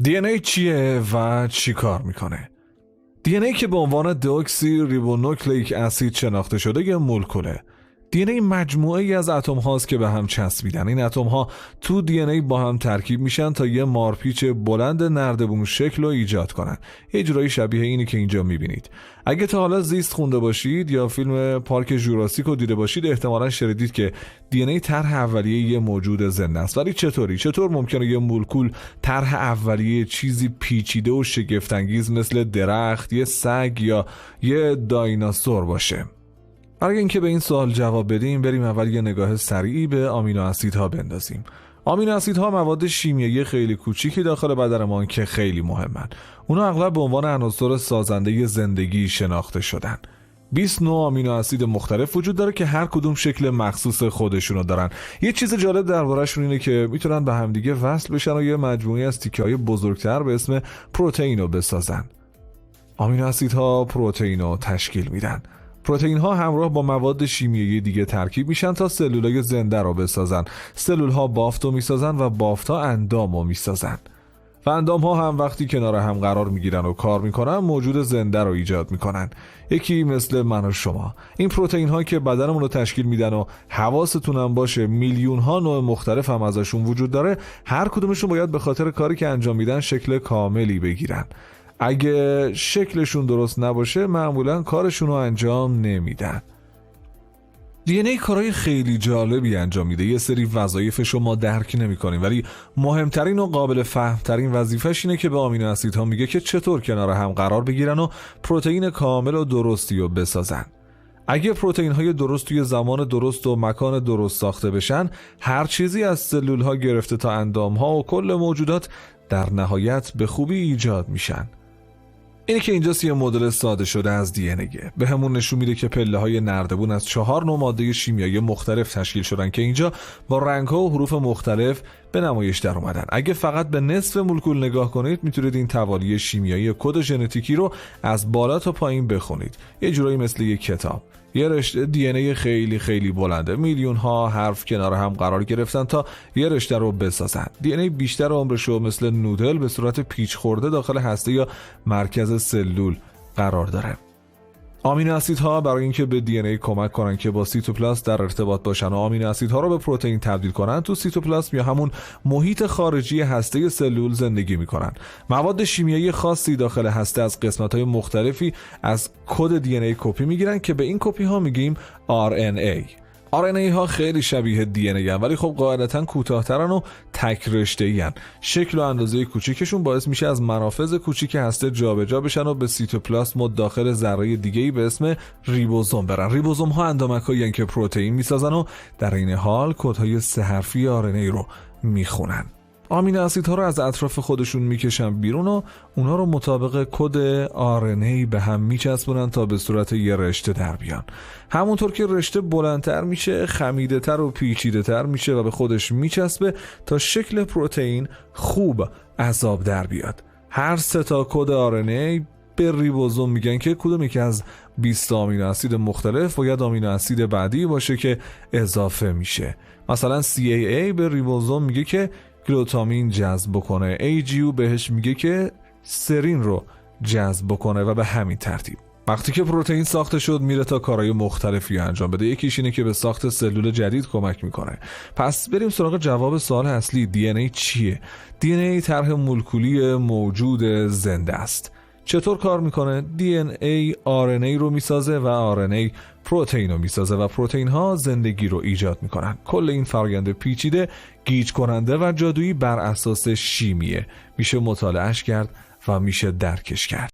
DNA چیه و چی کار میکنه؟ DNA که به عنوان داکسی ریبونوکلیک اسید شناخته شده یه مولکوله. DNA مجموعه ای از اتم هاست که به هم چسبیدن. این اتم ها تو DNA با هم ترکیب میشن تا یه مارپیچ بلند نردبون شکل رو ایجاد کنن. یه جورایی شبیه اینی که اینجا میبینید. اگه تا حالا زیست خونده باشید یا فیلم پارک ژوراسیک رو دیده باشید، احتمالاً شنیدید که DNA طرح اولیه یه موجود زنده است. ولی چطور ممکنه یه مولکول طرح اولیه چیزی پیچیده و شگفت انگیز مثل درخت، یه سگ یا یه دایناسور باشه؟ برای اینکه به این سوال جواب بدیم، بریم اول یه نگاه سریعی به آمینو اسیدها بندازیم. آمینو اسیدها مواد شیمیایی خیلی کوچیکی داخل بدن ما که خیلی مهمن. اونا اغلب به عنوان عناصر سازنده زندگی شناخته شدن. 20 نوع آمینو اسید مختلف وجود داره که هر کدوم شکل مخصوص خودشونو دارن. یه چیز جالب درباره‌شون اینه که میتونن به همدیگه وصل بشن و یه مجموعه از تیکه‌های بزرگتر به اسم پروتئین رو بسازن. آمینو اسیدها پروتئین رو تشکیل میدن. پروتئین ها همراه با مواد شیمیایی دیگه ترکیب میشن تا سلولای زنده رو بسازن. سلول ها بافت رو میسازن و بافت ها اندام رو میسازن. و اندام ها هم وقتی کنار هم قرار میگیرن و کار میکنن، موجود زنده رو ایجاد میکنن. یکی مثل من و شما. این پروتئین ها که بدنمون رو تشکیل میدن و حواستون هم باشه میلیون ها نوع مختلف هم ازشون وجود داره، هر کدومشون باید به خاطر کاری که انجام میدن شکل کاملی بگیرن. اگه شکلشون درست نباشه معمولا کارشون رو انجام نمیدن. DNA کارهای خیلی جالبی انجام میده. یه سری وظایفش رو ما درک نمی کنیم، ولی مهمترین و قابل فهمترین وظیفش اینه که به آمینو اسیدها میگه که چطور کنار هم قرار بگیرن و پروتئین کامل و درستی رو بسازن. اگه پروتئین های درست توی زمان درست و مکان درست ساخته بشن، هر چیزی از سلول ها گرفته تا اندام ها و کل موجودات در نهایت به خوبی ایجاد میشن. اینه که اینجاست یه مدل ساده شده از DNA به همون نشون میده که پله های نردبون از 4 نوع ماده شیمیایی مختلف تشکیل شدن که اینجا با رنگ ها و حروف مختلف به نمایش در اومدن. اگه فقط به نصف مولکول نگاه کنید، میتونید این توالی شیمیایی کد ژنتیکی رو از بالا تا پایین بخونید. یه جورایی مثل یک کتاب. یه رشته DNA خیلی خیلی بلنده. میلیون ها حرف کنار هم قرار گرفتن تا یه رشته رو بسازن. DNA بیشتر عمرش رو مثل نودل به صورت پیچ خورده داخل هسته یا مرکز سلول قرار داره. آمینو اسیدها برای اینکه به DNA کمک کنن که با سیتوپلاسم در ارتباط باشن و آمینو اسیدها رو به پروتئین تبدیل کنن، تو سیتوپلاسم یا همون محیط خارجی هسته سلول زندگی میکنن. مواد شیمیایی خاصی داخل هسته از قسمت‌های مختلفی از کد DNA کپی میگیرن که به این کپی ها میگیم RNA. RNA ها خیلی شبیه DNA هن، ولی خب قاعدتاً کوتاه‌ترن و تک رشته‌ای هن. شکل و اندازه کوچیکشون باعث میشه از منافذ کوچیک هسته جابجا بشن و به سیتوپلاسم و داخل ذره دیگه‌ای به اسم ریبوزوم برن. ریبوزوم ها اندامک‌هایی هن که پروتئین میسازن و در این حال کدهای 3 حرفی RNA رو میخونن. آمینو اسیدها رو از اطراف خودشون میکشن بیرون و اونا رو مطابق کد RNA به هم میچسبونن تا به صورت یه رشته در بیان. همونطور که رشته بلندتر میشه، خمیده‌تر و پیچیده‌تر میشه و به خودش میچسبه تا شکل پروتئین خوب از آب در بیاد. هر 3 تا کد RNA به ریبوزوم میگن که کدوم یکی از 20 آمینو اسید مختلف باید آمینو اسید بعدی باشه که اضافه میشه. مثلا CAA به ریبوزوم میگه که گلوتامین جذب بکنه، AGU بهش میگه که سرین رو جذب بکنه و به همین ترتیب. وقتی که پروتئین ساخته شد، میره تا کارهای مختلفی انجام بده. یکیش اینه که به ساخت سلول جدید کمک میکنه. پس بریم سراغ جواب سوال اصلی. DNA چیه؟ DNA طرح مولکولی موجود زنده است. چطور کار میکنه؟ DNA RNA رو میسازه و RNA پروتئین رو میسازه و پروتئین ها زندگی رو ایجاد میکنن. کل این فرآیند پیچیده، گیج کننده و جادویی بر اساس شیمیه. میشه مطالعهش کرد و میشه درکش کرد.